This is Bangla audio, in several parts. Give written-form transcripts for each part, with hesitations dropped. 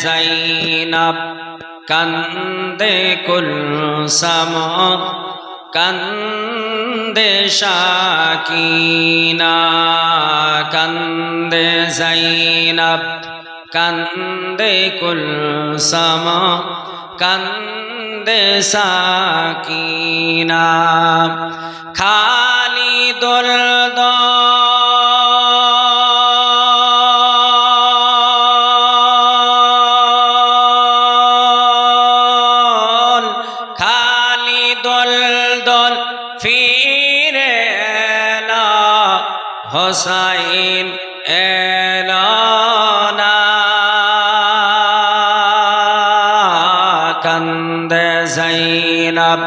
জৈনব কান্দে কুলসম কান্দে শাকিনা কান্দে জৈনব কান্দে কুলসম কান্দে শাকিনা খালিদুল দল ফিরে এলো হোসাইন এলো না কান্দে জৈনব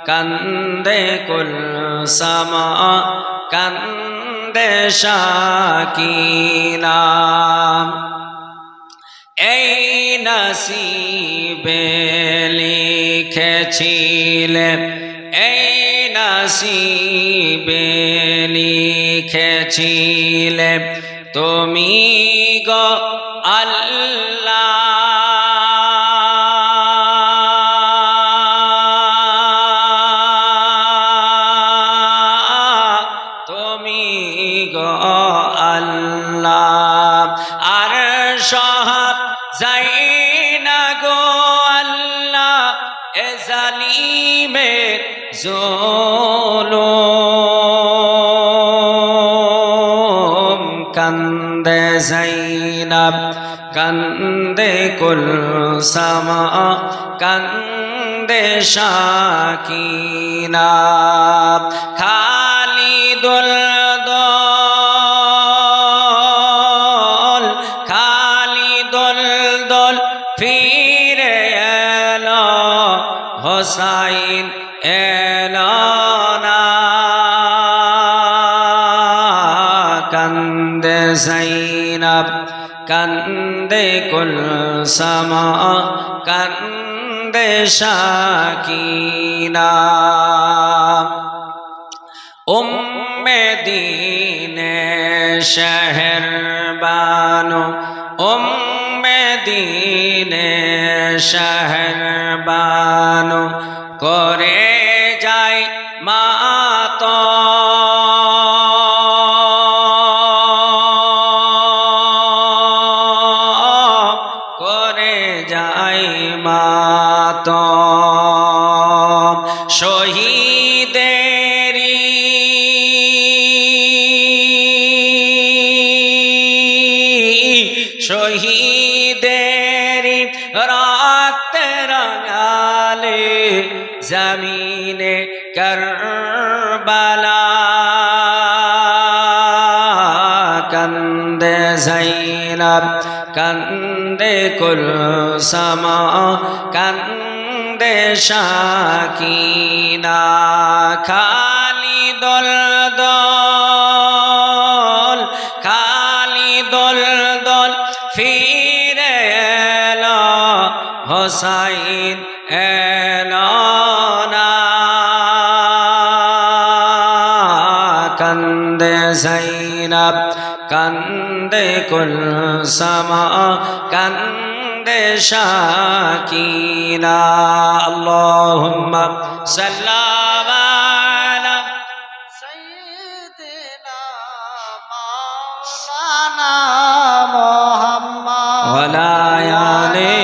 কান্দে কুলসম কান্দে শাকিনা এই নসিবে লিখেছিলেন এই নসিবে লিখেছিলে তুমি গো আল্লাহ তুমি গো আল্লাহ আর সহাব যাই না গো আল্লাহ এ জালিমের জুলুম কান্দে জৈনব কান্দে কুলসম কান্দে শাকিনা খালিদুল দল ফিরে এলো হোসাইন এলো না কান্দে জৈনব কান্দে কুলসম কান্দে শাকিনা উম্মে দীনে শহর বানো উম্মে দীনে শহর বানো করে যায় মাতম করে যায় মাতম শহীদেরি শহীদেরি রক্ত রঙালে জমিনে করবালা কান্দে জৈনব কান্দে কুলসম কান্দে শাকিনা খালিদুল দল ফিরে এলো হোসাইন এলো না কান্দে জৈনব কান্দে কুলসম কান্দে শাকিনা আল্লাহুম্মা সাল্লি আলা সাইয়্যিদিনা মাওলানা মুহাম্মদ ওয়া আলা আলি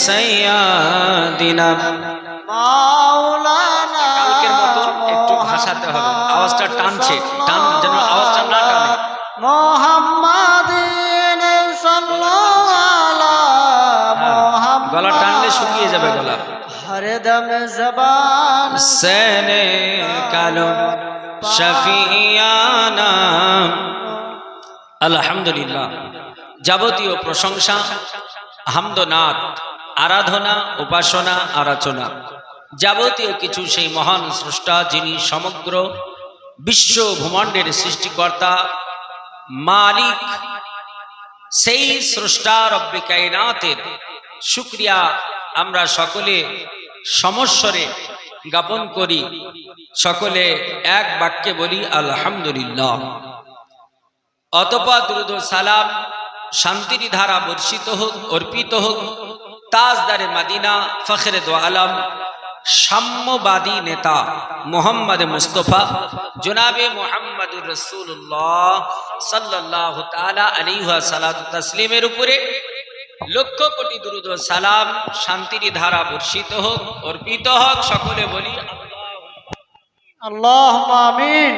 সাইয়্যিদিনা মাওলানা কালকের মতো একটু ভাষাতে হবে আওয়াজটা টানছে টান যেন আওয়াজটা না টানে মুহাম্মাদিন সাল্লাল্লাহু আলা মুহাম্মদ গলা টানলে শুকিয়ে যাবে গলা হরদম জবান সেনে কালো শফিয়ানা আলহামদুলিল্লাহ যাবতীয় প্রশংসা হামদনাথ আরাধনা উপাসনা আরাধনা যাবতীয় কিছু সেই মহান স্রষ্টা যিনি সমগ্র বিশ্ব ব্রহ্মাণ্ডের সৃষ্টিকর্তা মালিক সেই স্রষ্টা রব্বে কায়নাতের শুকরিয়া আমরা সকলে সমস্বরে জ্ঞাপন করি সকলে এক বাক্যে বলি আলহামদুলিল্লাহ অতঃপর দুরূদ ও সালাম শান্তির ধারা বর্ষিত হোক, অর্পিত হোক তাজদারে মদিনা, ফখরে দো আলম, সাম্যবাদী নেতা মোহাম্মদ মুস্তফা জনাবে মোহাম্মদুর রাসূলুল্লাহ সাল্লাল্লাহু তাআলা আলাইহি ওয়া সাল্লাতু তাসলিমের উপরে লক্ষ কোটি দুরূদ ও সালাম, শান্তির ধারা বর্ষিত হোক, অর্পিত হোক। সকলে বলি আল্লাহুম্মা আমিন।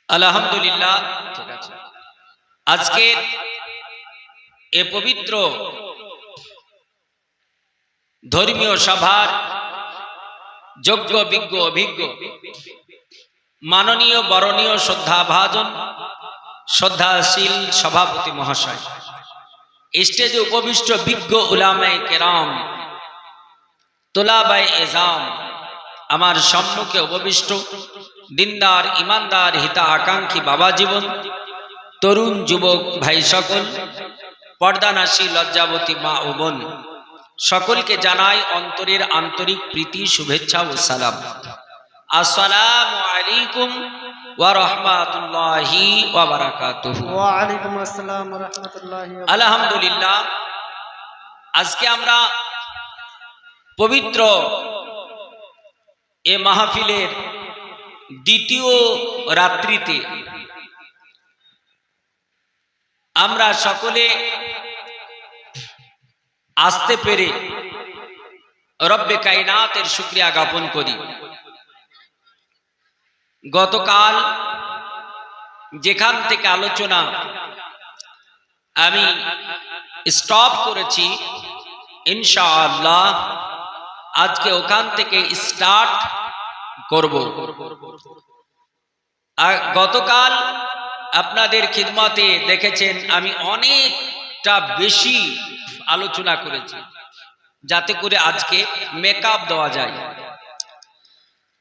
আলহামদুলিল্লাহ। আজকে এ পবিত্র ধর্মীয় সভার যোগ্য বিজ্ঞ অভিজ্ঞ মাননীয় বরণীয় শ্রদ্ধাভাজন শ্রদ্ধাশীল সভাপতি মহাশয়, স্টেজে উপবিষ্ট বিজ্ঞ উলামায়ে কেরাম, তোলাবায়ে এজাম, আমার সম্মুখে উপবিষ্ট দিনদার ইমানদার হিতা আকাঙ্ক্ষী বাবা জীবন, তরুণ যুবক ভাই সকল, পর্দানাশী লজ্জাবতী মা ও বোন, সকলকে জানাই অন্তরের আন্তরিক প্রীতি, শুভেচ্ছা ও সালাম। আসসালামু আলাইকুম ওয়া রাহমাতুল্লাহি ওয়া বারাকাতুহু। ওয়া আলাইকুম আসসালাম ওয়া রাহমাতুল্লাহি ওয়া বারাকাতুহু। আলহামদুলিল্লাহ, আজকে আমরা পবিত্র এ মাহফিলের দ্বিতীয় রাত্রিতে আমরা সকলে আসতে পেরে রব্বে কায়নাতের শুকরিয়া জ্ঞাপন করি। গতকাল যেখান থেকে আলোচনা আমি স্টপ করেছি, ইনশাআল্লাহ আজকে ওখান থেকে স্টার্ট করব। আর গতকাল আপনাদের খিদমতে দেখেছেন আমি অনেকটা বেশি আলোচনা করেছি, যাতে করে আজকে মেকআপ দেওয়া যায়।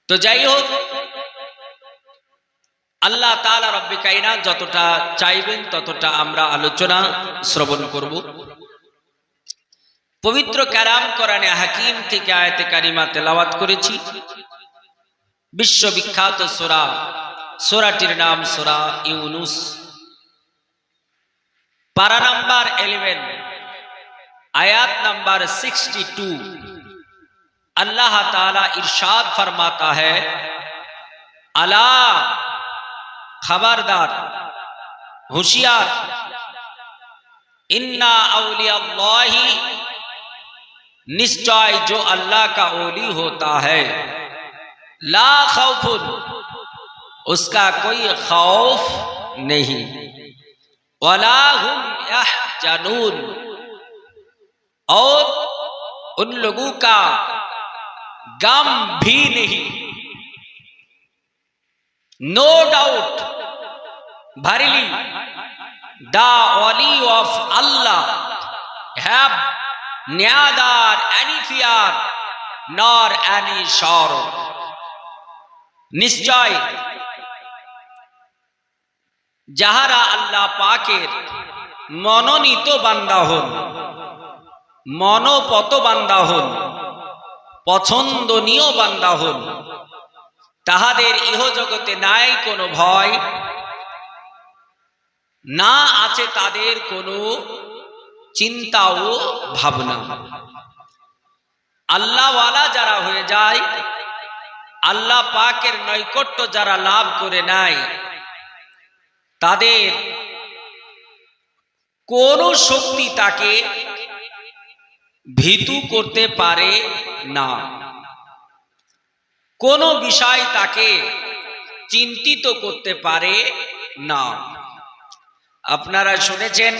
তো যাই হোক, আল্লাহ তাআলা রব্বে কায়নাত যতটা চাইবেন ততটা আমরা আলোচনা শ্রবণ করব। পবিত্র কালাম কোরআনে হাকিম থেকে আয়াতে কারিমা তেলাওয়াত করেছি। বিশ্ববিখ্যাত সূরা, সূরাটির নাম সূরা ইউনুস, পারা নাম্বার 11, आयत नंबर 62। अल्लाह ताला इरशाद फरमाता है, अला, खबरदार, होशियार, इन्ना औलियाल्लाहि, निश्चय जो अल्लाह का ओली होता है, ला खौफुन, उसका कोई खौफ नहीं, वला हुम यहजनून, और उन लोगों का गम भी नहीं। No doubt, verily the wali of Allah have neither any fear nor any sorrow। নিশ্চয় যাহারা আল্লাহ পাকের মনোনীত বান্দা হন, মনোপত বান্দা হন, পছন্দনীয় বান্দা হন, তাহাদের ইহজগতে নাই কোনো ভয়, না আছে তাদের কোনো চিন্তা ও ভাবনা। আল্লাহওয়ালা যারা হয়ে যায়, আল্লাহ পাকের নৈকট্য যারা লাভ করে নেয়, তাদের কোনো শক্তি তাকে ভীতু করতে পারে না, কোনো বিষয় তাকে চিন্তিত করতে পারে না। আপনারা শুনেছেন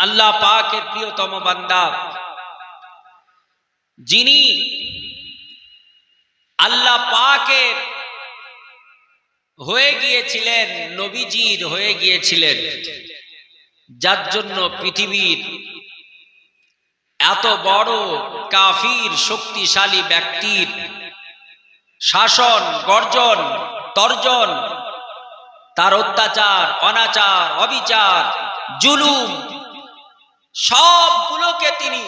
আল্লাহ পাকের প্রিয়তম বান্দা, যিনি আল্লাহ পাকের হয়ে গিয়েছিলেন, নবীজির হয়ে গিয়েছিলেন, যার জন্য পৃথিবীর এত বড় কাফির শক্তিশালী ব্যক্তির শাসন, গর্জন, তর্জন, তার অত্যাচার, অনাচার, অবিচার, জুলুম সবগুলোকে তিনি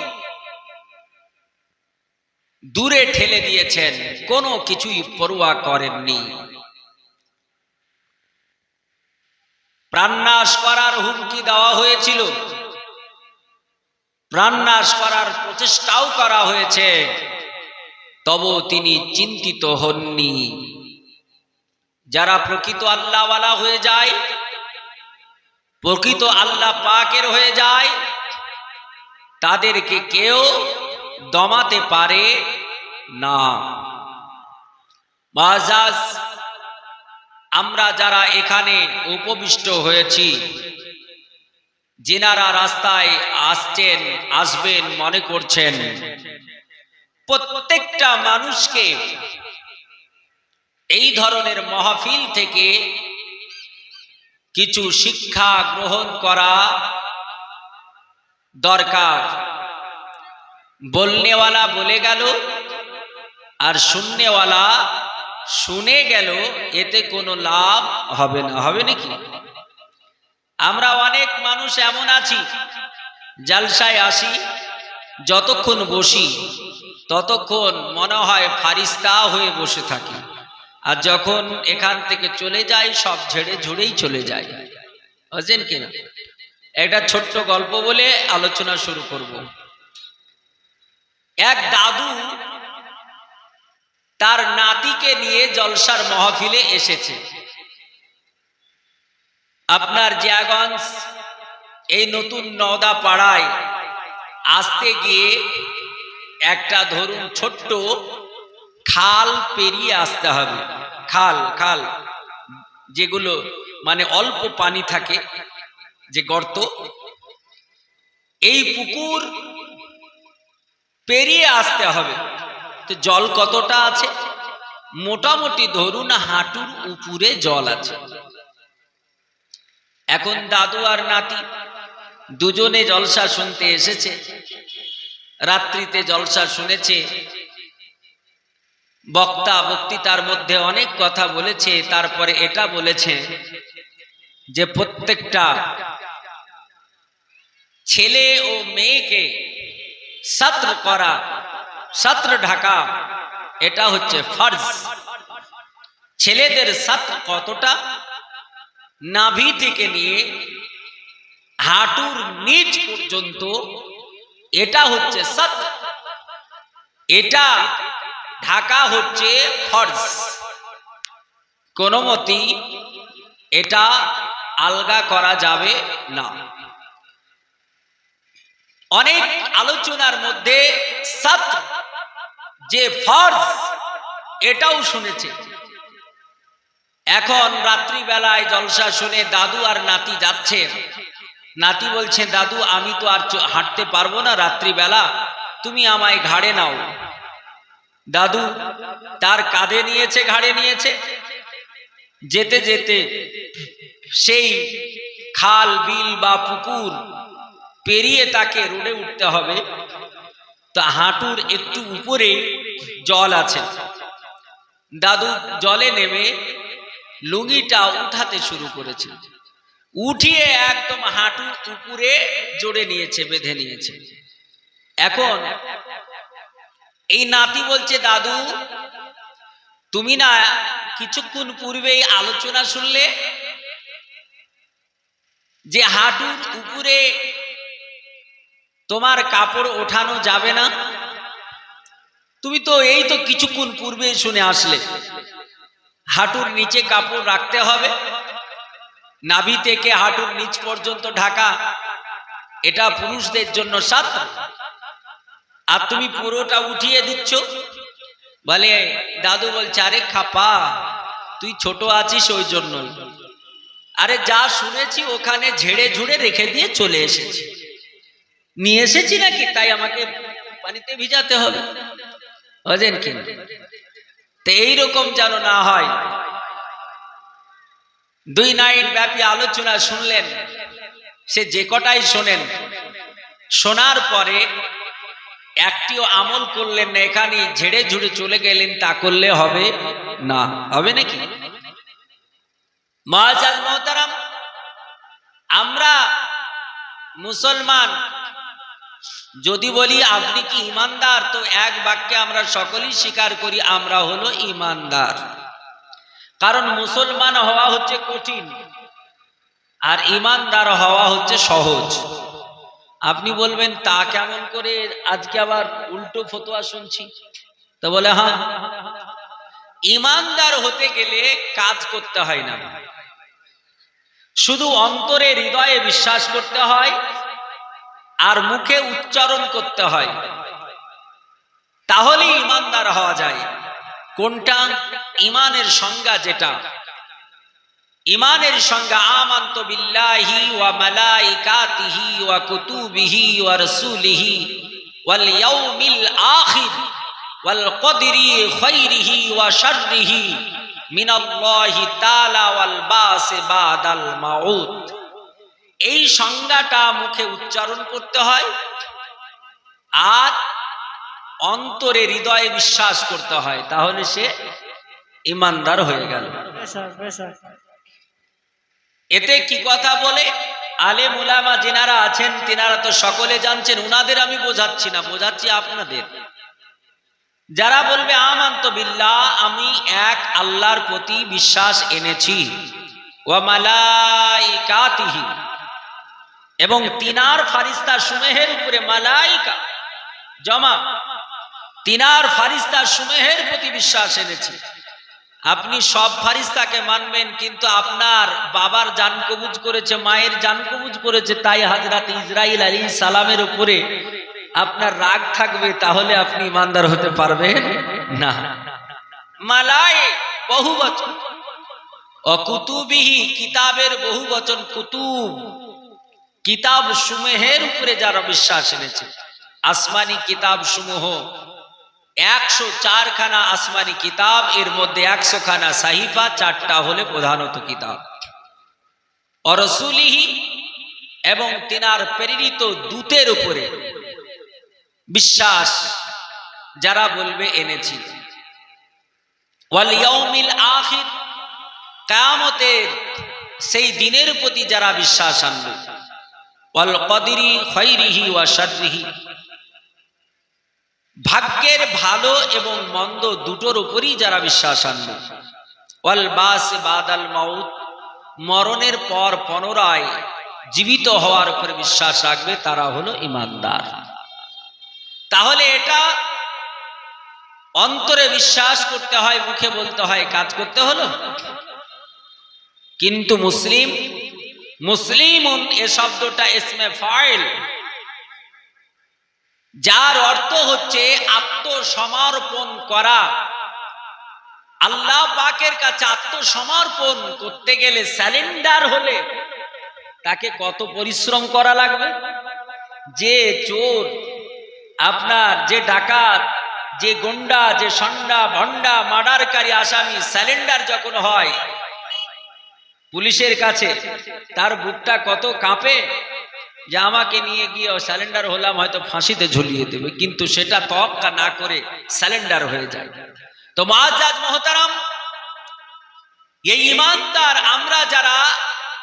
দূরে ঠেলে দিয়েছেন, কোনো কিছুই পরোয়া করেননি। প্রাণনাশ করার হুমকি দেওয়া হয়েছিল, প্রাণনাশ করার প্রচেষ্টাও করা হয়েছে, তবু তিনি চিন্তিত হননি। যারা প্রকৃত আল্লাহওয়ালা হয়ে যায়, প্রকৃত আল্লাহ পাকের হয়ে যায়, তাদেরকে কেউ দমাতে পারে না। মাজাজ আমরা যারা এখানে উপবিষ্ট হয়েছি, যিনারা রাস্তায় আসছেন আসবেন মনে করছেন, প্রত্যেকটা মানুষকে এই ধরনের মাহফিল থেকে কিছু শিক্ষা গ্রহণ করা দরকার। বলনেওয়ালা বলে গেল আর শুননেওয়ালা শুনে গেল, এতে কোনো লাভ হবে না। হবে নাকি? আমরা অনেক মানুষ এমন আছি, জালসায় আসি, যতক্ষণ বসি ততক্ষণ মনে হয় ফারিস্তা হয়ে বসে থাকি, আর যখন এখান থেকে চলে যাই সব ঝেড়ে ঝুড়েই চলে যায়। বুঝছেন কিনা? একটা ছোট্ট গল্প বলে আলোচনা শুরু করব। এক দাদু তার নাতিকে নিয়ে জলসার মাহফিলে এসেছে। আপনার জিয়াগঞ্জ এই নতুন নওদা পাড়ায় আসতে গিয়ে একটা ধরুন ছোট্ট খাল পেরিয়ে আসতে হবে। খাল খাল যেগুলো মানে অল্প পানি থাকে, যে গর্ত, এই পুকুর পেরিয়ে আসতে হবে। তো জল কতটা আছে? মোটামুটি ধরুন হাঁটুর উপরে জল আছে। এখন দাদু আর নাতি দুজনে জলসা শুনতে এসেছে, রাত্রিতে জলসা শুনেছে। বক্তা বক্তৃতার মধ্যে অনেক কথা বলেছে, তারপরে এটা বলেছে যে প্রত্যেকটা ছেলে ও মেয়েকে সত্র করা, সত্র ঢাকা, এটা হচ্ছে ফরজ। ছেলেদের সত্র কতটা? নাভি থেকে নিয়ে হাঁটুর নিচ পর্যন্ত, এটা হচ্ছে সত্র, এটা ঢাকা হচ্ছে ফরজ। কোনো মতেই এটা আলগা করা যাবে না। অনেক আলোচনার মধ্যে সত্র যে ফরজ এটাও শুনেছে। এখন রাত্রিবেলায় জলসা শুনে দাদু আর নাতি যাচ্ছে। নাতি বলছে, দাদু আমি তো আর হাঁটতে পারবো না রাত্রিবেলা, তুমি আমায় ঘাড়ে নাও। দাদু তার কাঁধে নিয়েছে, ঘাড়ে নিয়েছে। যেতে যেতে সেই খাল বিল বা পুকুর পেরিয়ে তাকে রোডে উঠতে হবে। তা হাঁটুর একটু উপরে জল আছে। দাদু জলে নেমে লুঙ্গিটা উঠাতে শুরু করেছে, উঠিয়ে একদম হাঁটুর উপরে জড়ে নিয়েছে, বেঁধে নিয়েছে। এখন এই নাতি বলছে, দাদু তুমি না কিছুক্ষণ পূর্বেই আলোচনা শুনলে যে হাঁটুর উপরে তোমার কাপড় ওঠানো যাবে না? তুমি তো এই তো কিছুক্ষণ পূর্বে শুনে আসলে হাঁটুর নিচে কাপড় রাখতে হবে, নাভি থেকে হাঁটুর নিচ পর্যন্ত ঢাকা, এটা পুরুষদের জন্য সত্র, আর তুমি পুরোটা উঠিয়ে দিচ্ছ। বলে দাদু বলছে, আরে খাপা তুই ছোট আছিস ওই জন্যই, আরে যা শুনেছি ওখানে ঝেড়ে ঝুড়ে রেখে দিয়ে চলে এসেছি, নিয়ে এসেছি নাকি তাই আমাকে পানিতে ভিজাতে হবে? বুঝেন কি? তো এইরকম যেন না হয়। 2 নাইট ব্যাপী আলোচনা শুনলেন, সে যে কটাই শোনেন, শোনার পরে একটিও আমল করলেন না, এখানে ঝেড়ে ঝুড়ে চলে গেলেন, তা করলে হবে না। হবে নাকি? মুআজ্জাজ মুহতারাম, আমরা মুসলমান যদি বলি আপনি কি ইমানদার, তো এক বাক্যে আমরা সকলেই স্বীকার করি আমরা হলো ইমানদার। কারণ মুসলমান হওয়া হচ্ছে কঠিন আর ইমানদার হওয়া হচ্ছে সহজ। আপনি বলবেন তা কেমন করে, আজকে আবার উল্টো ফতোয়া শুনছি। তো বলে হ্যাঁ, ইমানদার হতে গেলে কাজ করতে হয় না, শুধু অন্তরে হৃদয়ে বিশ্বাস করতে হয় আর মুখে উচ্চারণ করতে হয়, তাহলেই ইমানদার হওয়া যায়। কোনটা? ইমানের সংজ্ঞা যেটা, ইমানের সংজ্ঞা আমানতু বিল্লাহি ওয়া মালাইকাতিহি ওয়া কুতুবিহি ওয়া রাসূলিহি ওয়াল ইয়াউমিল আখির ওয়াল কদরি খাইরিহি ওয়া শাররিহি মিনাল্লাহি তাআলা ওয়াল বাসি বাদাল মাউত। এই সংজ্ঞাটা মুখে উচ্চারণ করতে হয় আর অন্তরে হৃদয়ে বিশ্বাস করতে হয়, তাহলে সে ইমানদার হয়ে গেল। এতে কি কথা বলে আলেম উলামা যিনারা আছেন তিনারা তো সকলে জানছেন, উনাদের আমি বোঝাচ্ছি না, বোঝাচ্ছি আপনাদের। যারা বলবে আমানতু বিল্লাহ, আমি এক আল্লাহর প্রতি বিশ্বাস এনেছি, ওয়া মালাইকাতিহি, এবং তিনার ফারিস্তা সমূহের উপরে, মালাইকা জমা, তিনার ফারিস্তা সমূহের প্রতি বিশ্বাস এনেছি। আপনি সব ফারিস্তাকে মানবেন, কিন্তু আপনার বাবার জান কবুজ করেছে, মায়ের জান কবুজ করেছে, তাই হযরত ইসরাইল আলাইহিস সালামের উপরে আপনার রাগ থাকবে, তাহলে আপনি ইমানদার হতে পারবেন না। মালাই বহুবচন, অকুতুবিহি কিতাবের বহুবচন, কুতুব কিতাব সমূহের উপরে যারা বিশ্বাস এনেছে। আসমানি কিতাব সমূহ 104 খানা আসমানি কিতাব, এর মধ্যে 100 খানা সাহিফা, 4টা হলে প্রধানত কিতাব। ও রাসূলিহি, এবং তিনার প্রেরিত দূতের উপরে বিশ্বাস যারা বলবে এনেছি। ওয়াল ইয়াউমিল আখির, কিয়ামতের সেই দিনের প্রতি যারা বিশ্বাস আনবে। ওয়াল কদরি খাইরিহি ওয়া শাররিহি, ভাগ্যের ভালো এবং মন্দ দুটোর উপরই যারা বিশ্বাস আনবে। ওয়াল বাসি বাদাল মাউত, মরণের পর পুনরায় জীবিত হওয়ার উপরে বিশ্বাস রাখবে, তারা হলো ইমানদার। তাহলে এটা অন্তরে বিশ্বাস করতে হয়, মুখে বলতে হয়, কাজ করতে হলো। কিন্তু মুসলিমুন এ শব্দটা ইসমে ফাইল, যার অর্থ হচ্ছে আত্মসমর্পণ করা। আল্লাহ পাকের কাছে আত্মসমর্পণ করতে গেলে, স্যালেন্ডার হলে তাকে কত পরিশ্রম করা লাগবে। যে চোর, আপনার যে ডাকাত, যে গুন্ডা, যে সন্ডা ভন্ডা মার্ডারকারী আসামি স্যালেন্ডার যখন হয় পুলিশের কাছে, তার বুকটা কত কাঁপে যে আমাকে নিয়ে গিয়ে স্যালেন্ডার হলাম, হয়তো ফাঁসিতে ঝুলিয়ে দেবে, কিন্তু সেটা তোয়াক্কা না করে স্যালেন্ডার হয়ে যায়। তো মুআজ্জাজ মুহতারাম, এই ইমানদার আমরা যারা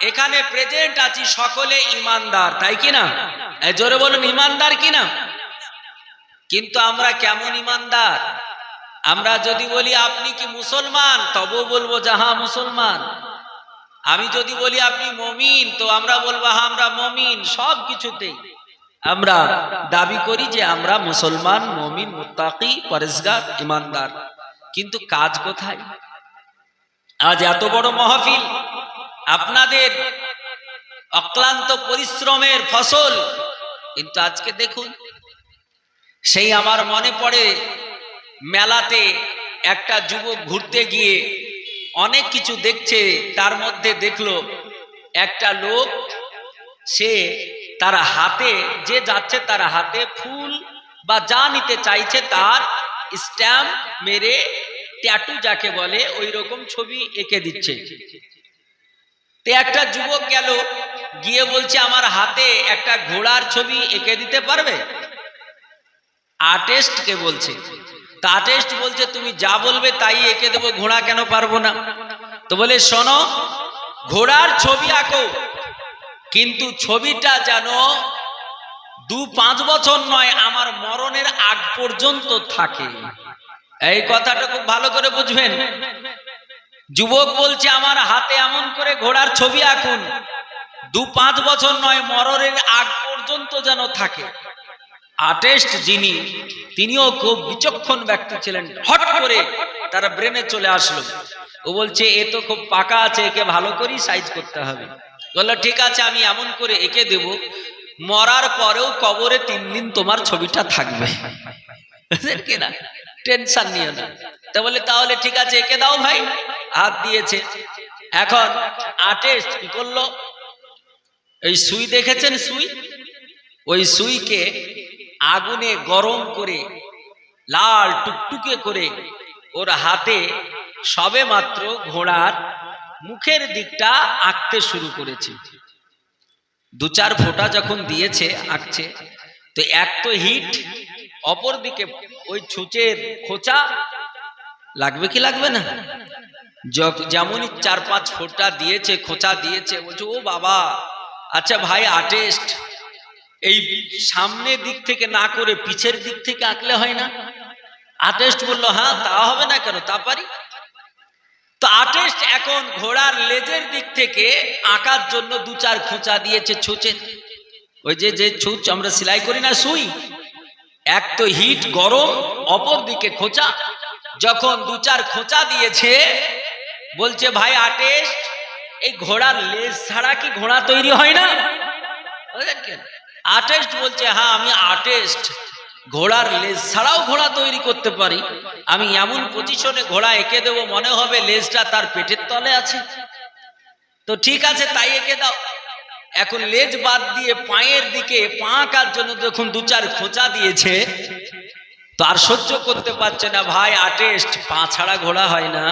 এখানে প্রেজেন্ট আছি সকলে ইমানদার, তাই কিনা? জোরে বলুন, ইমানদার কিনা? কিন্তু আমরা কেমন ইমানদার? আমরা যদি বলি আপনি কি মুসলমান, তবুও বলবো যে হ্যাঁ মুসলমান। আমি যদি বলি আপনি মুমিন, তো আমরা বলবো হ্যাঁ আমরা মুমিন। সব কিছুতেই আমরা দাবি করি যে আমরা মুসলমান, মুমিন, মুত্তাকি, পরেজগার, ইমানদার। কিন্তু কাজ কোথায়? আজ এত বড় মাহফিল, আপনাদের অক্লান্ত পরিশ্রমের ফসল, কিন্তু আজকে দেখুন, সেই আমার মনে পড়ে মেলাতে একটা যুবক ঘুরতে গিয়ে অনেক কিছু দেখছে, তার মধ্যে দেখলো একটা লোক, সে তার হাতে, যে যাচ্ছে তার হাতে ফুল বা যা নিতে চাইছে তার স্ট্যাম্প মেরে, ট্যাটু যাকে বলে, ওই রকম ছবি এঁকে দিচ্ছে। তে একটা যুবক গেল, গিয়ে বলছে আমার হাতে একটা ঘোড়ার ছবি এঁকে দিতে পারবে? আর্টিস্টকে বলছে। তা আর্টিস্ট বলছে তুমি যা বলবে তাই এঁকে দেবো, ঘোড়া কেন পারবো না? তো বলে শোনো, ঘোড়ার ছবি আঁকো, কিন্তু ছবিটা যেন 2-5 বছর নয়, আমার মরণের আগ পর্যন্ত থাকে। এই কথাটা খুব ভালো করে বুঝবেন। যুবক বলছে আমার হাতে এমন করে ঘোড়ার ছবি আঁকুন, 2-5 বছর নয়, মরণের আগ পর্যন্ত যেন থাকে। আর্টিস্ট যিনি, তিনিও খুব বিচক্ষণ ব্যক্তি ছিলেন। হট করে তার ব্রেনে চলে আসলো, ও বলছে এ তো খুব পাকা আছে, একে ভালো করে সাইজ করতে হবে। বললো ঠিক আছে, আমি এমন করে এঁকে দেব, মরার পরেও কবরে 3 দিন তোমার ছবিটা থাকবে। বুঝলেন কিনা? টেনশন নিও না। তা বলে তাহলে ঠিক আছে এঁকে দাও ভাই। হাত দিয়েছে। এখন আর্টিস্ট কি করলো, এই সুই দেখেছেন সুই, ওই সুইকে আগুনে গরম করে লাল টুকটুকে করে ওর হাতে সবে মাত্র ঘোড়ার মুখের দিকটা আঁকতে শুরু করেছে। 2-4 ফোঁটা যখন দিয়েছে আঁকছে, তো এক তো হিট, অপর দিকে ওই ছুঁচের খোঁচা লাগবে কি লাগবে না? যেমনই 4-5 ফোঁটা দিয়েছে, খোঁচা দিয়েছে, বলছে ও বাবা, আচ্ছা ভাই আর্টিস্ট, এই সামনের দিক থেকে না করে পিছের দিক থেকে আঁকলে হয় না? আর্টিস্ট বললো হ্যাঁ, তা হবে না কেন, তা পারি। তো আর্টিস্ট এখন ঘোড়ার লেজের দিক থেকে আঁকার জন্য 2-4 খোঁচা দিয়েছে ছুঁচে। ওই যে ছুঁচ আমরা সেলাই করি না সুই, এক তো হিট গরম, অপর দিকে খোঁচা। যখন 2-4 খোঁচা দিয়েছে, বলছে ভাই আর্টিস্ট, এই ঘোড়ার লেজ ছাড়া কি ঘোড়া তৈরি হয় না? আর্টিস্ট বলছে হ্যাঁ আমি আর্টিস্ট, ঘোড়ার লেজ ছাড়াও ঘোড়া তৈরি করতে পারি। আমি এমন পজিশনে ঘোড়া এঁকে দেবো মনে হবে লেজটা তার পেটের তলে আছে। তো ঠিক আছে তাই এঁকে দাও। এখন লেজ বাদ দিয়ে পায়ের দিকে পা আঁকার জন্য যখন 2-4 খোঁচা দিয়েছে, তো আর সহ্য করতে পারছে না, ভাই আর্টিস্ট, পা ছাড়া ঘোড়া হয় না।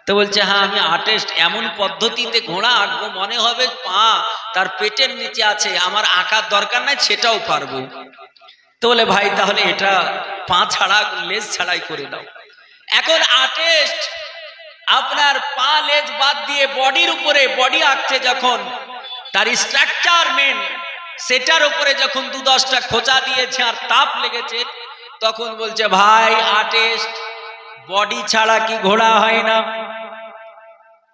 তো বলছে হ্যাঁ আমি আর্টিস্ট, এমন পদ্ধতিতে ঘোড়া আঁকবো মনে হবে পা তার পেটের নিচে আছে, আমার আঁকার দরকার নাই, সেটাও পারবো। তো বলে ভাই তাহলে এটা পা ছাড়া লেজ ছাড়াই করে দাও। এখন আর্টিস্ট আপনার পা লেজ বাদ দিয়ে বডির উপরে বডি আঁকছে, যখন তার স্ট্রাকচার মেন সেটার উপরে যখন 2-10টা খোঁচা দিয়েছে আর তাপ লেগেছে, তখন বলছে ভাই আর্টিস্ট, বডি ছাড়া কি ঘোড়া হয় না?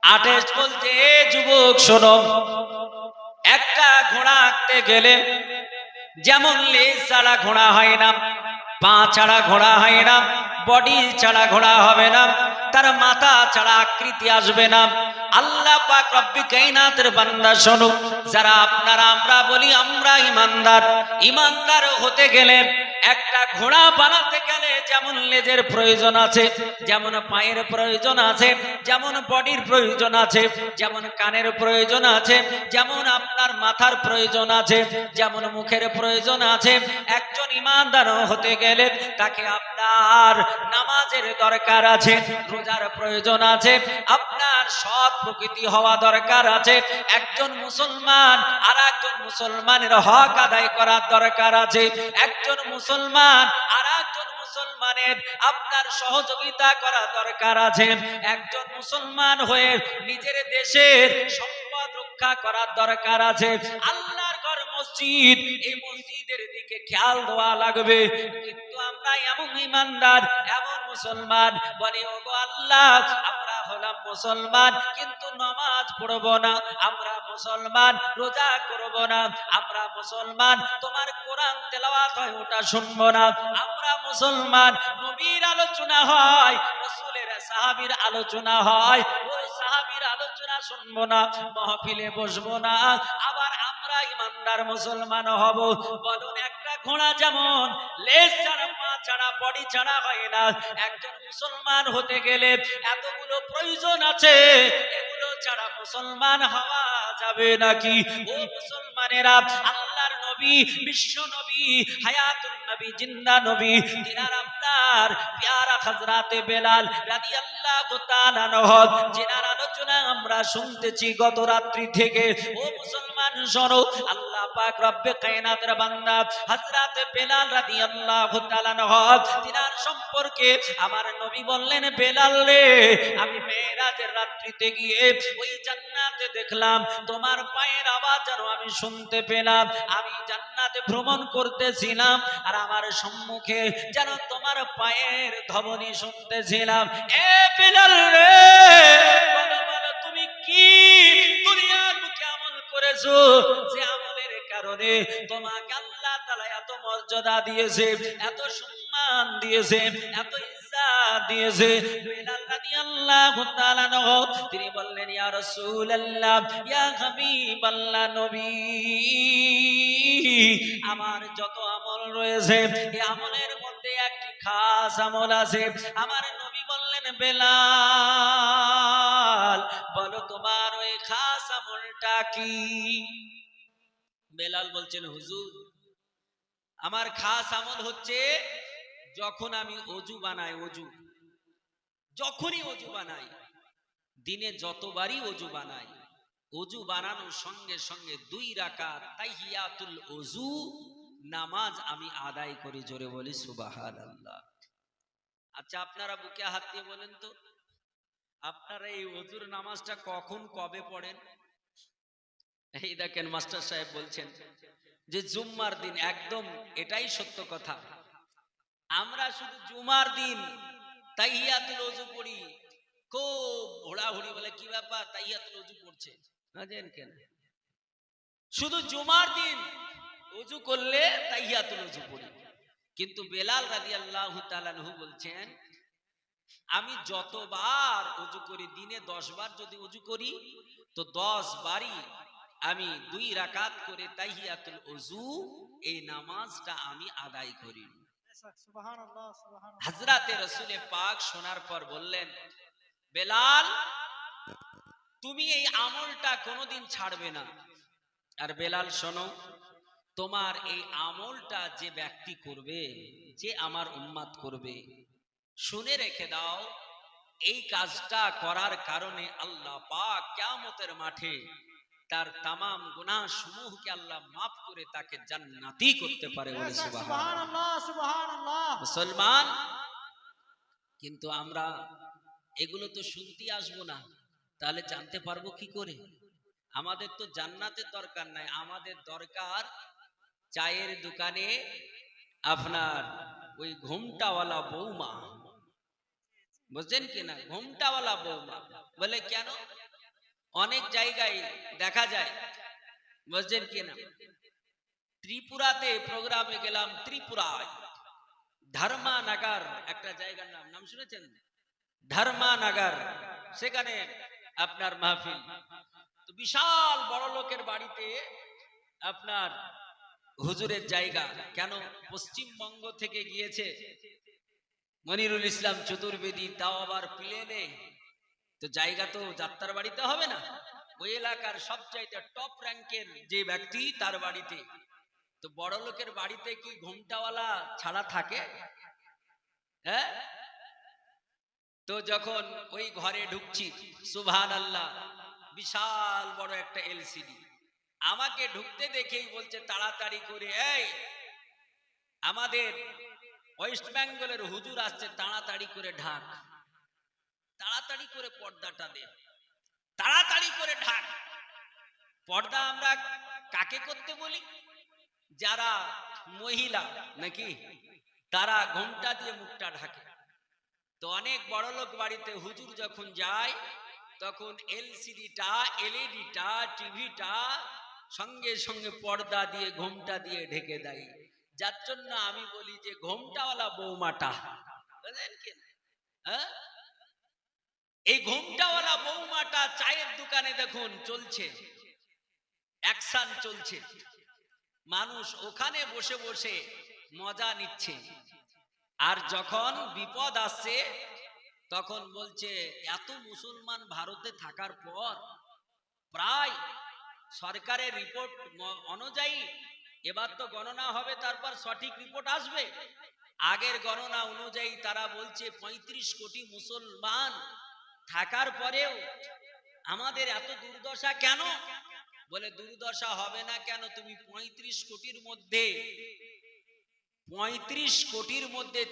আর্টিস্ট বলছে এ যুবক শোনো, একটা ঘোড়া আঁকতে গেলে যেমন লেজ ছাড়া ঘোড়া হয় না, পা ছাড়া ঘোড়া হয় না, বডি ছাড়া ঘোড়া হবে না, তার মাথা ছাড়া আকৃতি আসবে না। আল্লাহ পাক রব্বি কায়নাতের বান্দা শোনো, যারা আপনারা আমরা বলি আমরা ইমানদার, ইমানদার হতে গেলে একটা ঘোড়া বানাতে গেলে যেমন লেজের প্রয়োজন আছে, যেমন পায়ের প্রয়োজন আছে, যেমন বডির প্রয়োজন আছে, যেমন কানের প্রয়োজন আছে, যেমন আপনার মাথার প্রয়োজন আছে, যেমন মুখের প্রয়োজন আছে, একজন ইমানদার হতে গেলে তাকে আপনার নামাজের দরকার আছে, রোজার প্রয়োজন আছে, আপনার সৎ প্রকৃতি হওয়া দরকার আছে, একজন মুসলমান আর একজন মুসলমানের হক আদায় করার দরকার আছে, একজন মুসলমান আর একজন মুসলমানের আপনার সহযোগিতা করা দরকার আছে, একজন মুসলমান হয়ে নিজের দেশের সম্পদ রক্ষা করার দরকার আছে। আল্লাহর ঘর মসজিদ, এই মসজিদের দিকে খেয়াল দেওয়া লাগবে। কিন্তু আমরা এমন ইমানদার, এমন মুসলমান বলি ওগো আল্লাহ, আমরা হলাম মুসলমান কিন্তু নামাজ পড়বো না, আমরা মুসলমান রোজা করব না, আমরা মুসলমান তোমার কোরআন তেলাওয়াত হয় ওটা শুনবো না, আমরা মুসলমান নবীর আলোচনা হয়, রাসূলের সাহাবীর আলোচনা হয়, ওই সাহাবীর আলোচনা শুনবো না, মাহফিলে বসবো না, আবার আমরা ইমানদার মুসলমান হব। বলুন একটা ঘোড়া যেমন লেজ ছাড়া পা ছাড়া বডি ছাড়া হয় না, একজন মুসলমান হতে গেলে এতগুলো প্রয়োজন আছে, এগুলো ছাড়া মুসলমান হওয়া যাবে নাকি? ও মুসলমানেরা, আল্লাহর নবী, বিশ্ব নবী, হায়াতুন নবী, জিন্দা নবী, তিনার আপনার প্যারা হযরতে বেলাল রাদিয়াল্লাহু তাআলা আনহু, যিনার আলোচনা আমরা শুনতেছি গত রাত্রি থেকে। ও মুসলমান শোনো, আল্লাহ পাক রব্বে কায়নাতের বান্দা হযরতে বেলাল রাদিয়াল্লাহু তাআলা আনহু, তিনার সম্পর্কে আমার নবী বললেন, বেলাল রে, আমি মেরাজের রাত্রিতে গিয়ে ওই জান্নাতে জান্নাতে দেখলাম, তোমার পায়ের আওয়াজ যেন আমি শুনতে পেলাম। আমি জান্নাতে ভ্রমণ করতেছিলাম আর আমার সম্মুখে যেন তোমার পায়ের ধ্বনি শুনতেছিলাম। এ বিলাল রে, বলো বলো তুমি কি দুনিয়ার বুকে আমল করেছো, যে আমলের কারণে তোমাকে আল্লাহ তাআলা এত মর্যাদা দিয়েছে, এত সম্মান দিয়েছে, এত ইজ্জত দিয়েছে। বিলাল রাদিয়াল্লাহু তাআলা তিনি বললেন, ইয়া রাসূলুল্লাহ, ইয়া হাবিবাল্লাহ, নবী, আমার যত আমল রয়েছে এই আমলের মধ্যে একটি খাস আমল আছে। আমার নবী বললেন, বেলাল, বলো তোমার ওই খাস আমলটা কি? বেলাল বলছেন, হুজুর, আমার খাস আমল হচ্ছে যখন আমি অজু বানাই, যখনই অজু বানাই, দিনে যতবারই অজু বানাই, অজু বানানোর সঙ্গে সঙ্গে 2 রাকাত তাহিয়াতুল অজু নামাজ আমি আদায় করি। জোরে বলি সুবহানাল্লাহ। আচ্ছা, আপনারা বুকে হাত দিয়ে বলেন তো, আপনারা এই অজুর নামাজটা কখন কবে পড়েন? এই দেখেন মাস্টার সাহেব বলছেন যে জুম্মার দিন। একদম এটাই সত্য কথা। আমরা শুধু জুমার দিন তাহিয়াতুল ওযু পড়ি, খুব হোড়াহুড়ি, বলে কি ব্যাপার তাহিয়াতুল ওযু পড়ছে না জানেন কেন? শুধু জুমার দিন ওযু করলে তাহিয়াতুল ওযু পড়ি। কিন্তু বেলাল রাদিয়াল্লাহু তাআলা আনহু বলছেন, আমি যতবার ওযু করি, দিনে 10 বার যদি ওযু করি তো 10 বারই আমি 2 রাকাত করে তাহিয়াতুল ওযু এই নামাজটা আমি আদায় করি। সুবহানাল্লাহ, সুবহানাল্লাহ। হযরতে রাসূল পাক শোনার পর বললেন, বেলাল, তুমি এই আমলটা কোনোদিন ছাড়বে না। আর বেলাল, শোনো, তোমার এই আমলটা যে ব্যক্তি করবে, যে আমার উম্মত করবে, শুনে রেখে দাও, এই কাজটা করার কারণে আল্লাহ পাক কিয়ামতের মাঠে তার তামাম গুনাহ সমূহকে আল্লাহ মাফ করে তাকে জান্নাতি করতে পারে। বলে সুবহানাল্লাহ, সুবহানাল্লাহ। মুসলমান, কিন্তু আমরা এগুলো তো শুনতে আসবো না, তাহলে জানতে পারবো কি করে? আমাদের তো জান্নাতের দরকার নাই, আমাদের দরকার চায়ের দোকানে আপনার ওই ঘোমটাওয়ালা বৌমা। বুঝছেন কিনা? ঘোমটাওয়ালা বৌমা। বলে কেন? অনেক জায়গায় দেখা যায়, বুঝছেন কিনা, ত্রিপুরাতে প্রোগ্রামে গেলাম, ত্রিপুরায় ধর্মানগর একটা জায়গার নাম শুনেছেন? ধর্মানগর, সেখানে আপনার মাহফিল। তো বিশাল বড় লোকের বাড়িতে আপনার হুজুরের জায়গা। কেন? পশ্চিমবঙ্গ থেকে গিয়েছে মনিরুল ইসলাম চতুর্বেদী, তাও আবার প্লেনে। তো জায়গা তো যাত্রার বাড়িতে হবে না, ওই এলাকার সবচাইতে টপ র্যাঙ্কের যে ব্যক্তি তার বাড়িতে। তো বড় লোকের বাড়িতে কি ঘোমটাওয়ালা ছাড়া থাকে? হ্যাঁ। তো যখন ওই ঘরে ঢুকছি, সুবহানাল্লাহ, বিশাল বড় একটা এলসিডি। আমাকে ঢুকতে দেখেই বলছে তাড়াতাড়ি করে, এই আমাদের ওয়েস্ট বেঙ্গলের হুজুর আসছে, তাড়াতাড়ি করে ঢাক, তাড়াতাড়ি করে পর্দাটা দে, তাড়াতাড়ি করে ঢাক। পর্দা আমরা কাকে করতে বলি? যারা মহিলা নাকি, তারা ঘোমটা দিয়ে মুখটা ঢাকে। তো অনেক বড় লোক বাড়িতে হুজুর যখন যায়, তখন এলসিডিটা, এলইডিটা, টিভিটা সঙ্গে সঙ্গে পর্দা দিয়ে, ঘোমটা দিয়ে ঢেকে দেয়। যার জন্য আমি বলি যে ঘোমটাওয়ালা বৌমাটা, বুঝলেন কি? হ্যাঁ, এই ঘোমটাওয়ালা বৌমাটা চায়ের দোকানে দেখুন চলছে, অ্যাকশন চলছে, মানুষ ওখানে বসে বসে মজা নিচ্ছে। আর যখন বিপদ আসছে তখন বলছে, এত মুসলমান ভারতে থাকার পর প্রায় সরকারের রিপোর্ট অনুযায়ী, এবার তো গণনা হবে, তারপর সঠিক রিপোর্ট আসবে। আগের গণনা অনুযায়ী তারা বলছে 35 কোটি মুসলমান থাকার পরেও আমাদের এত দুর্দশা কেন? বলে দুর্দশা হবে না কেন? তুমি 35 কোটির মধ্যে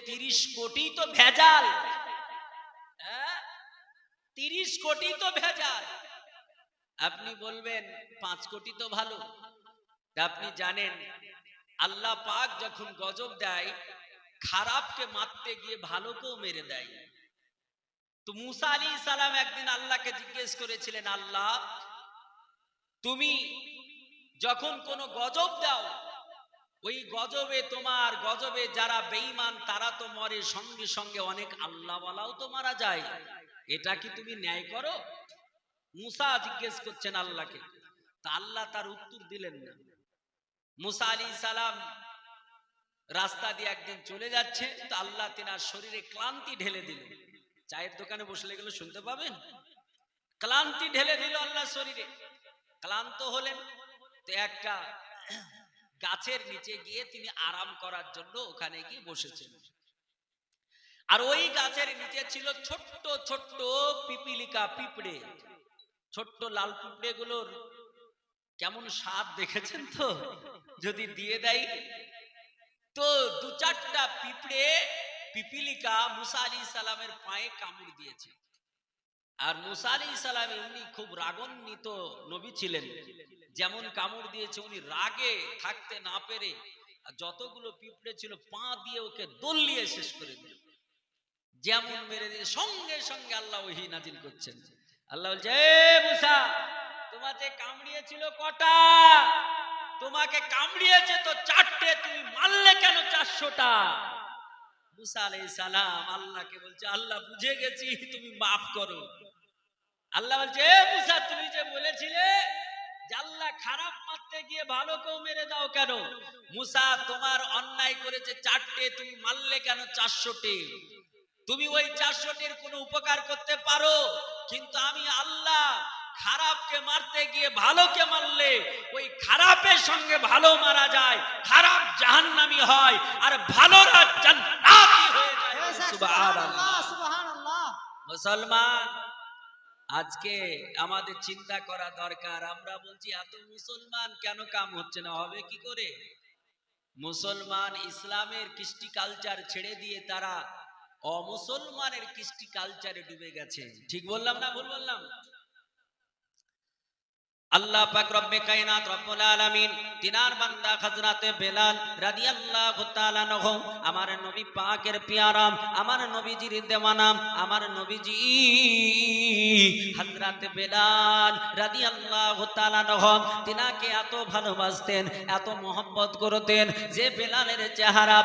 30 কোটি তো ভেজাল। 30 কোটি তো ভেজাল। আপনি বলবেন 5 কোটি তো ভালো। তা আপনি জানেন আল্লাহ পাক যখন গজব দেয় খারাপকে মারতে গিয়ে ভালোকেও মেরে দেয়। তো মুসা আলাইহিস সালাম একদিন আল্লাহকে জিজ্ঞেস করেছিলেন, আল্লাহ তুমি যখন কোনো গজব দাও ওই গজবে তোমার গজবে যারা বেঈমান তারা তো মরে, সঙ্গে সঙ্গে অনেক আল্লাহওয়ালাও তো মারা যায়, এটা কি তুমি ন্যায় করো? মুসা জিজ্ঞেস করছেন আল্লাহকে। তা আল্লাহ তার উত্তর দিলেন না। মুসা আলাইহিস সালাম রাস্তা দিয়ে একদিন চলে যাচ্ছে, তো আল্লাহ তিনার শরীরে ক্লান্তি ঢেলে দিলেন। চায়ের দোকানে বসলে গেলে শুনতে পাবেন, ক্লান্তি ঢেলে দিল আল্লাহ শরীরে। ক্লান্ত হলেন, তো একটা গাছের নিচে গিয়ে তিনি আরাম করার জন্য ওখানে গিয়ে বসেছেন। আর ওই গাছের নিচে ছিল ছোট্ট ছোট্ট পিপিলিকা, পিঁপড়ে, ছোট্ট লাল পিঁপড়ে গুলোর কেমন স্বাদ দেখেছেন তো, যদি দিয়ে দেয় তো 2-4টা পিঁপড়ে পিপিলিকা মুসা আলাইহিস সালামের পায়ে কামড় দিয়েছে। আর মুসা আলাইহিস সালাম এমনি খুব রাগান্বিত নবী ছিলেন, যেমন কামড় দিয়েছে উনি রাগে থাকতে না পেরে যতগুলো পিঁপড়ে ছিল পা দিয়ে ওকে দলিয়ে শেষ করে দিল। যেমন মেরে দিয়ে সঙ্গে সঙ্গে আল্লাহ ওহী নাজিল করছেন। আল্লাহ বলছে, এ মুসা তোমাকে কামড়িয়েছিল কটা? তোমাকে কামড়িয়েছে তো 4টে, তুমি মারলে কেন 400টা? মুসা আলাইহিস সালাম আল্লাহকে বলছে, আল্লাহ বুঝে গেছি, তুমি মাফ করো। আল্লাহ বলছে, এ মুসা তুমি যে বলেছিলে যে আল্লাহ খারাপ মারতে গিয়ে ভালোকেও মেরে দাও কেন? মুসা তোমার অন্যায় করেছে 4টে, তুমি মারলে কেন 400টে? তুমি ওই 400টির কোনো উপকার করতে পারো, কিন্তু আমি আল্লাহ খারাপকে মারতে গিয়ে ভালোকে মারলে ওই খারাপের সঙ্গে ভালো মারা যায়, খারাপ জাহান্নামী হয় আর ভালোরা জান্নাতি হয়ে যায়। সুবহানাল্লাহ, সুবহানাল্লাহ। মুসলমান, আজকে আমাদের চিন্তা করা দরকার। আমরা বলছি এত মুসলমান কেন কাম হচ্ছে না, হবে কি করে? মুসলমান ইসলামের কৃষ্টি কালচার ছেড়ে দিয়ে তারা অমুসলমানের কৃষ্টি কালচারে ডুবে গেছে। ঠিক বললাম না ভুল বললাম? আল্লাহ পাক রব্বে কায়নাত রব্বুল আলামিন তিনার বান্দা হযরতে বেলাল রাদিয়াল্লাহু তাআলা আনহু, আমার নবী পাকের পিয়ারা, আমার নবীজির দেওয়ানা, আমার নবীজি হযরতে বেলাল রাদিয়াল্লাহু তাআলা আনহু তিনাকে এত ভালোবাসতেন, এত মহব্বত করতেন যে বেলালের চেহারা